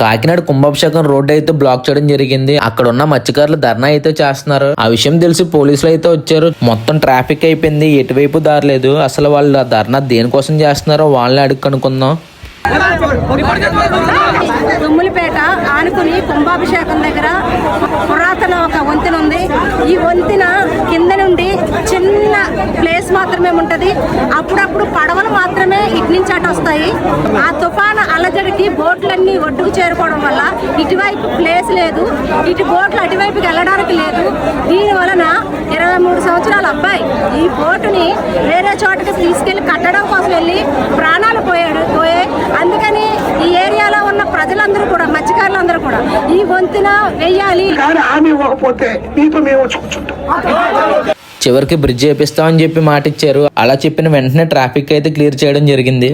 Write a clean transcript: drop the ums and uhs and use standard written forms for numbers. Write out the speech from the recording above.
Kakinada కుంభాభిషేకం road అయితే black చేయడం జరిగింది. అక్కడ ఉన్న మత్స్యకారులు ధర్నా అయితే చేస్తున్నారు. ఆ విషయం తెలిసి పోలీసులు అయితే వచ్చారు. మొత్తం ట్రాఫిక్ అయిపోయింది, ఎటువైపు దారి లేదు. అసలు వాళ్ళు ధర్నా దేనికోసం చేస్తున్నారో వాళ్ళని అడుగు కనుక్కుందాం. తుమ్ములపేట ఆనుకుని కుంభాభిషేకం దగ్గర పురాతన ఒక వంతెన ఉంది. ఈ వంతెన కింద నుండి చిన్న ప్లేస్ మాత్రమే ఉంటది. అప్పుడప్పుడు పడవలు మాత్రమే ఇటు నుంచి అటు వస్తాయి. ఆ తుఫాను అలజడికి బోట్లన్నీ ఒడ్డుకు చేరుకోవడం వల్ల ఇటువైపు ప్లేస్ లేదు, ఇటు బోట్లు అటువైపుకి వెళ్ళడానికి లేదు. దీని వలన 23 సంవత్సరాల అబ్బాయి ఈ బోటుని వేరే చోటకి తీసుకెళ్లి కట్టడం కోసం వెళ్ళి ప్రాణాలు పోయాయి. అందుకని ఈ ఏరియాలో ఉన్న ప్రజలందరూ కూడా, మత్స్యకారులందరూ కూడా ఈ వంతెన వెయ్యాలి. చివరికి బ్రిడ్జ్ చేపిస్తామని చెప్పి మాట ఇచ్చారు. అలా చెప్పిన వెంటనే ట్రాఫిక్ అయితే క్లియర్ చేయడం జరిగింది.